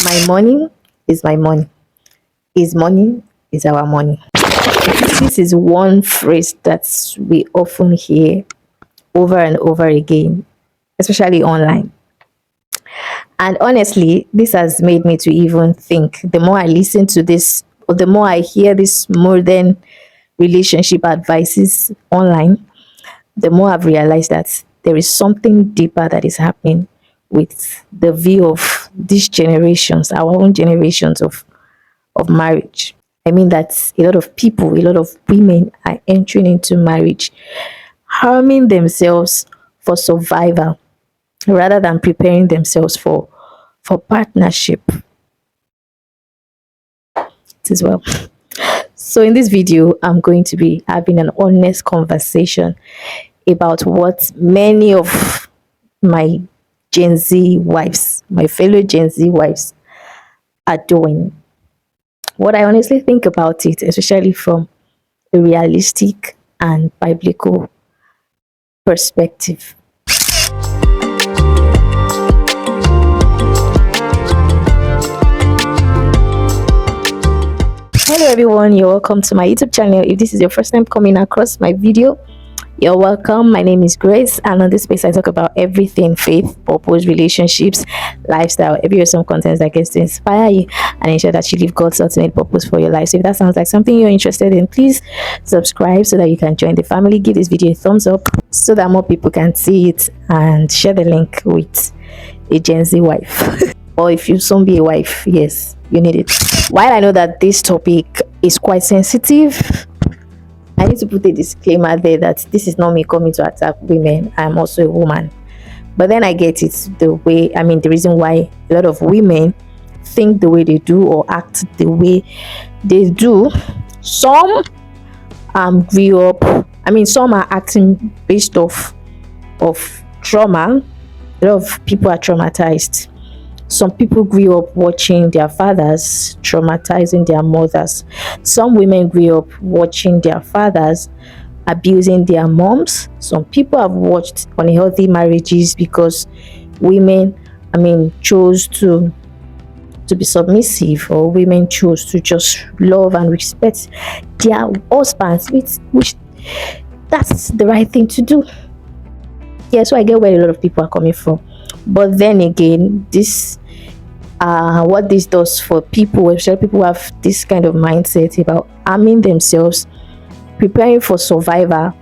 My money is my money. His money is our money. This is one phrase that we often hear over and over again, especially online. And honestly, this has made me to even think the more I listen to this, or the more I hear this modern relationship advices online, the more I've realized that there is something deeper that is happening with the view of these generations, our own generations of marriage. I mean that a lot of people, a lot of women are entering into marriage, harming themselves for survival rather than preparing themselves for partnership as well. So in this video, I'm going to be having an honest conversation about what many of my Gen Z wives, my fellow Gen Z wives, are doing. What I honestly think about it, especially from a realistic and biblical perspective. Hello everyone, you're welcome to my YouTube channel. If this is your first time coming across my video, you're welcome. My name is Grace, and on this space I talk about everything faith, purpose, relationships, lifestyle, every awesome content that gets to inspire you and ensure that you live God's ultimate purpose for your life. So if that sounds like something you're interested in, please subscribe so that you can join the family. Give this video a thumbs up so that more people can see it, and share the link with a Gen Z wife. Or if you soon be a wife, yes, you need it. While I know that this topic is quite sensitive, I need to put a disclaimer there that this is not me coming to attack women. I'm also a woman. But then I get it the reason why a lot of women think the way they do or act the way they do. Some grew up, some are acting based off of trauma. A lot of people are traumatized. Some people grew up watching their fathers traumatizing their mothers. Some women grew up watching their fathers abusing their moms. Some people have watched unhealthy marriages because women, chose to be submissive, or women chose to just love and respect their husbands, which that's the right thing to do. Yeah, so I get where a lot of people are coming from. But then again, this what this does for people, especially people who have this kind of mindset about arming themselves, preparing for survival,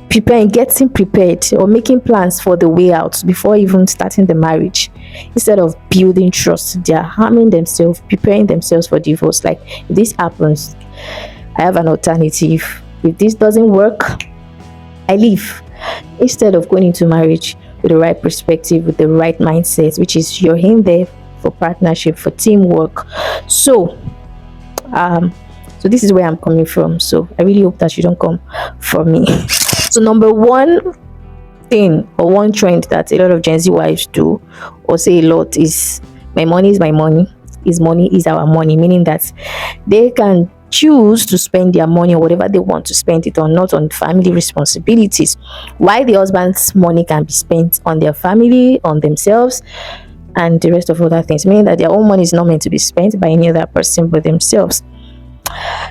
getting prepared or making plans for the way out before even starting the marriage. Instead of building trust, they are harming themselves, preparing themselves for divorce. Like, if this happens, I have an alternative. If this doesn't work, I leave. Instead of going into marriage with the right perspective, with the right mindset, which is you're in there for partnership, for teamwork. So this is where I'm coming from. So I really hope that you don't come for me. So number one thing, or one trend that a lot of Gen Z wives do or say a lot, is my money is my money, his money is our money, meaning that they can choose to spend their money or whatever they want to spend it on, not on family responsibilities. Why the husband's money can be spent on their family, on themselves, and the rest of other things, meaning that their own money is not meant to be spent by any other person but themselves.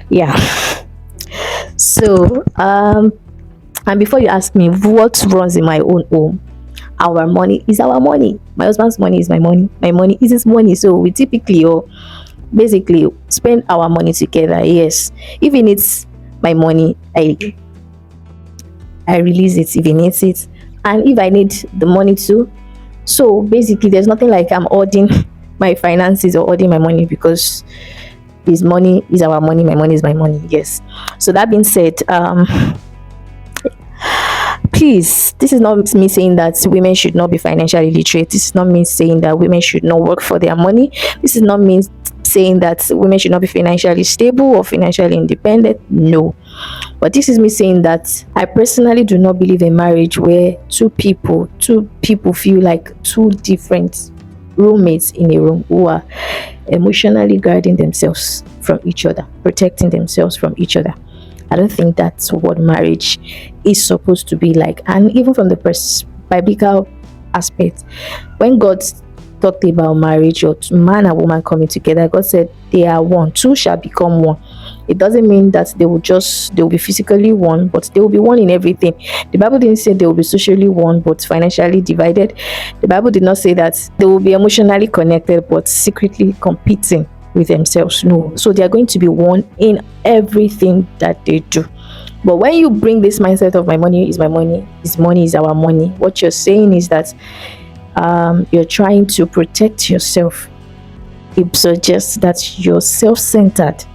Yeah. So and before you ask me what runs in my own home, our money is our money. My husband's money is my money. My money is his money. So we typically basically spend our money together. Yes, if he needs my money, I release it if he needs it, and if I need the money too. So basically there's nothing like I'm hoarding my finances or hoarding my money, because his money is our money, my money is my money. Yes. So that being said, please, this is not me saying that women should not be financially literate. This is not me saying that women should not work for their money. This is not me saying that women should not be financially stable or financially independent. No. But this is me saying that I personally do not believe in marriage where two people feel like two different roommates in a room who are emotionally guarding themselves from each other, protecting themselves from each other. I don't think that's what marriage is supposed to be like. And even from the biblical aspect, when God talked about marriage or man and woman coming together, God said they are one, two shall become one. It doesn't mean that they will be physically one, but they will be one in everything. The Bible didn't say they will be socially one but financially divided. The Bible did not say that they will be emotionally connected but secretly competing with themselves. No. So they are going to be one in everything that they do. But when you bring this mindset of my money is my money, his money is our money, what you're saying is that you're trying to protect yourself. It suggests that you're self-centered.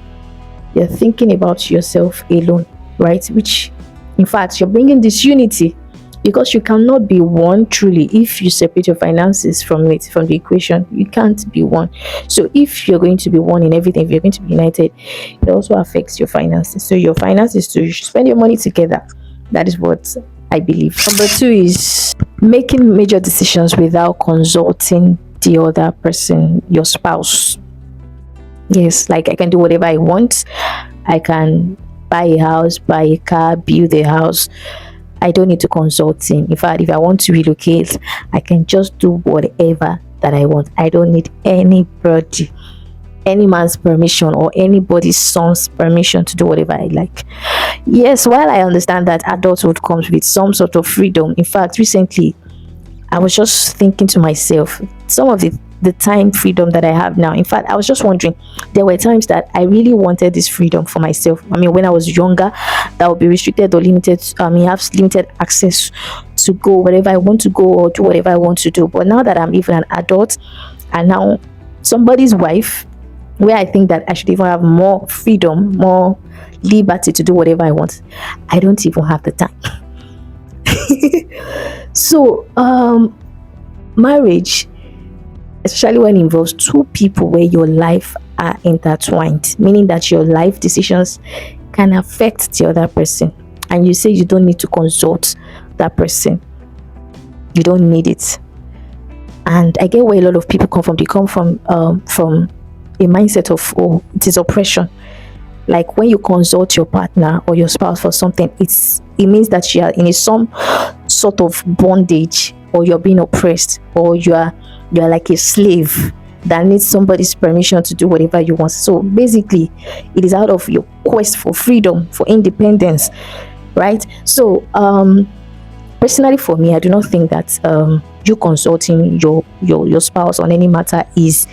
You're thinking about yourself alone, right? Which, in fact, you're bringing disunity, because you cannot be one truly if you separate your finances from the equation. You can't be one. So if you're going to be one in everything, if you're going to be united, it also affects your finances. So your finances too, you should spend your money together. That is what I believe. Number 2 is making major decisions without consulting the other person, your spouse. Yes, like I can do whatever I want. I can buy a house, buy a car, build a house. I don't need to consult him. In fact, if I want to relocate, I can just do whatever that I want. I don't need anybody, any man's permission or anybody's son's permission to do whatever I like. Yes, while I understand that adulthood comes with some sort of freedom. In fact, recently, I was just thinking to myself, some of the time freedom that I have now. In fact, I was just wondering, there were times that I really wanted this freedom for myself. I mean, when I was younger, that would be restricted or limited. I mean, have limited access to go wherever I want to go or do whatever I want to do. But now that I'm even an adult and now somebody's wife, where I think that I should even have more freedom, more liberty to do whatever I want, I don't even have the time. So, marriage, especially when it involves two people where your life are intertwined, meaning that your life decisions can affect the other person, and you say you don't need to consult that person, you don't need it. And I get where a lot of people come from. They come from a mindset of, oh, it is oppression. Like when you consult your partner or your spouse for something, it means that you are in some sort of bondage, or you're being oppressed, or you're like a slave that needs somebody's permission to do whatever you want. So basically, it is out of your quest for freedom, for independence, right? So personally for me, I do not think that you consulting your spouse on any matter is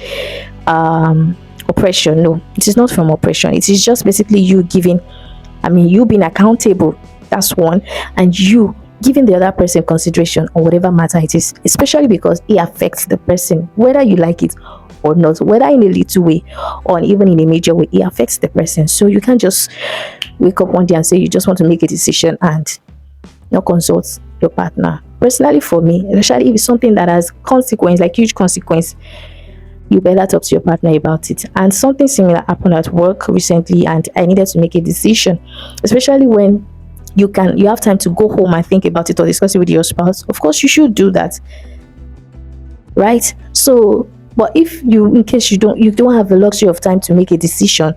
oppression. No, it is not from oppression. It is just basically you giving, you being accountable. That's one. And you giving the other person consideration on whatever matter it is, especially because it affects the person, whether you like it or not, whether in a little way or even in a major way, it affects the person. So you can't just wake up one day and say you just want to make a decision and not consult your partner. Personally for me, especially if it's something that has consequence, like huge consequence, you better talk to your partner about it. And something similar happened at work recently, and I needed to make a decision, especially when you have time to go home and think about it or discuss it with your spouse. Of course you should do that, right? So, but if in case you don't have the luxury of time to make a decision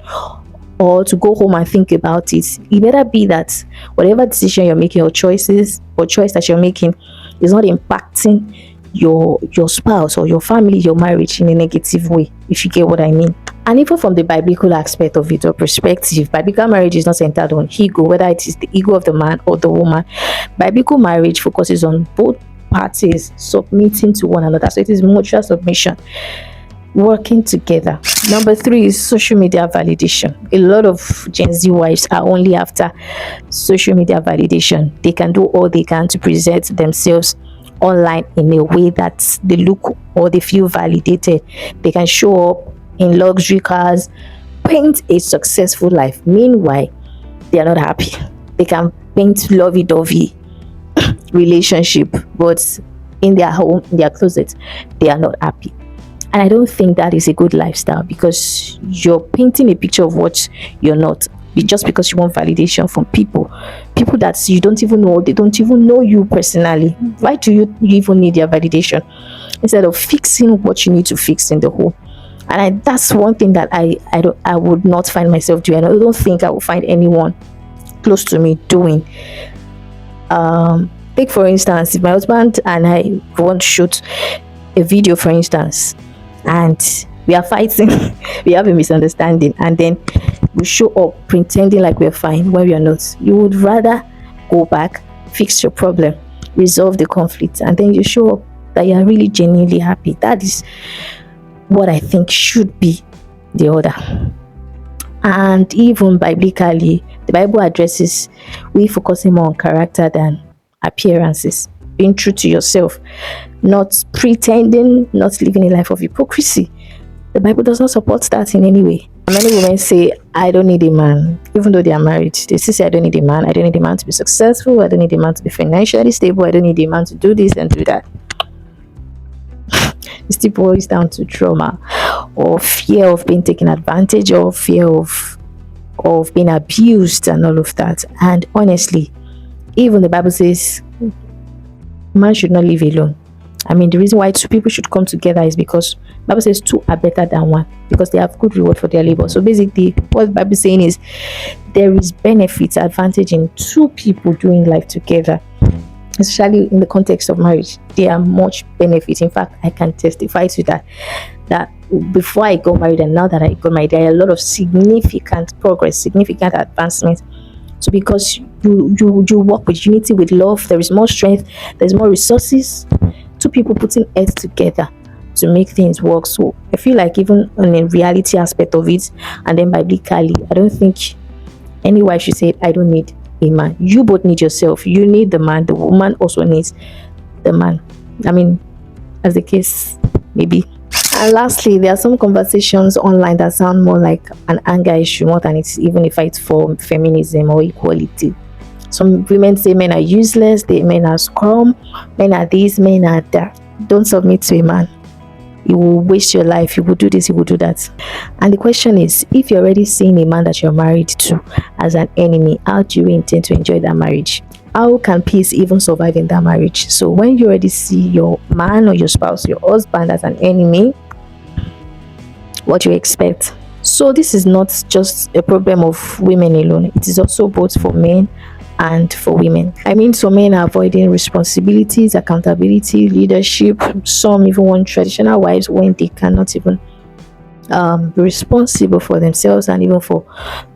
or to go home and think about it, it better be that whatever decision you're making or choice that you're making is not impacting your spouse or your family, your marriage in a negative way, if you get what I mean. And even from the biblical aspect of it or perspective, biblical marriage is not centered on ego, whether it is the ego of the man or the woman. Biblical marriage focuses on both parties submitting to one another. So it is mutual submission, working together. Number 3 is social media validation. A lot of Gen Z wives are only after social media validation. They can do all they can to present themselves online in a way that they look or they feel validated. They can show up in luxury cars, paint a successful life. Meanwhile, they are not happy. They can paint lovey-dovey relationship, but in their home, in their closet, they are not happy. And I don't think that is a good lifestyle, because you're painting a picture of what you're not, just because you want validation from people that you don't even know. They don't even know you personally. Why do you even need their validation instead of fixing what you need to fix in the home? And that's one thing that I would not find myself doing. I don't think I will find anyone close to me doing. Take for instance, if my husband and I want to shoot a video, for instance, and we are fighting, we have a misunderstanding, and then we show up pretending like we're fine when we are not. You would rather go back, fix your problem, resolve the conflict, and then you show up that you are really genuinely happy. That is what I think should be the order. And even biblically, the Bible addresses we focusing more on character than appearances, being true to yourself, not pretending, not living a life of hypocrisy. The Bible does not support that in any way. Many women say, I don't need a man, even though they are married. They still say, I don't need a man. I don't need a man to be successful. I don't need a man to be financially stable. I don't need a man to do this and do that. It still boils down to trauma or fear of being taken advantage of, fear of being abused and all of that. And honestly, even the Bible says man should not live alone. I mean, the reason why two people should come together is because the Bible says two are better than one, because they have good reward for their labor. So basically, what the Bible is saying is there is benefit, advantage in two people doing life together, especially in the context of marriage. There are much benefit. In fact, I can testify to that before I got married and now that I got married, there are a lot of significant progress, significant advancement. So because you work with unity, with love, there is more strength, there's more resources, two people putting heads together to make things work. So I feel like even on a reality aspect of it, and then biblically, I don't think any wife should say, I don't need a man. You both need yourself. You need the man. The woman also needs the man. I mean, as the case may be. And lastly, there are some conversations online that sound more like an anger issue more than it's even a fight for feminism or equality. Some women say men are useless, men are scum, men are this, men are that. Don't submit to a man. You will waste your life. You will do this, you will do that. And the question is, if you're already seeing a man that you're married to as an enemy, how do you intend to enjoy that marriage? How can peace even survive in that marriage? So when you already see your man or your spouse, your husband as an enemy, what do you expect? So this is not just a problem of women alone. It is also both for men and for women. I mean, some men are avoiding responsibilities, accountability, leadership. Some even want traditional wives when they cannot even be responsible for themselves and even for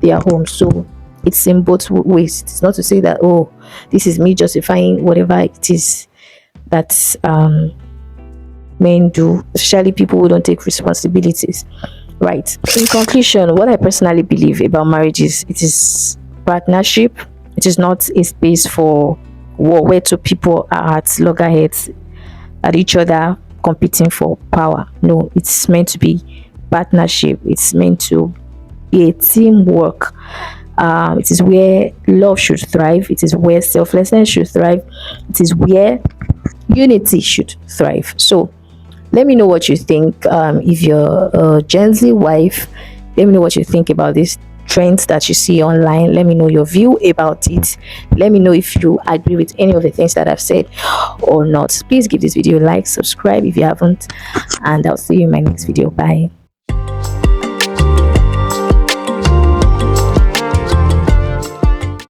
their home. So it's in both ways. It's not to say that, oh, this is me justifying whatever it is that men do, especially people who don't take responsibilities. Right. In conclusion, what I personally believe about marriage is it is partnership. It is not a space for war where two people are at loggerheads at each other competing for power. No, it's meant to be partnership. It's meant to be a teamwork. It is where love should thrive. It is where selflessness should thrive. It is where unity should thrive. So let me know what you think. If you're a Gen Z wife, let me know what you think about this trends that you see online. Let me know your view about it. Let me know if you agree with any of the things that I've said or not. Please give this video a like, subscribe if you haven't, and I'll see you in my next video. Bye.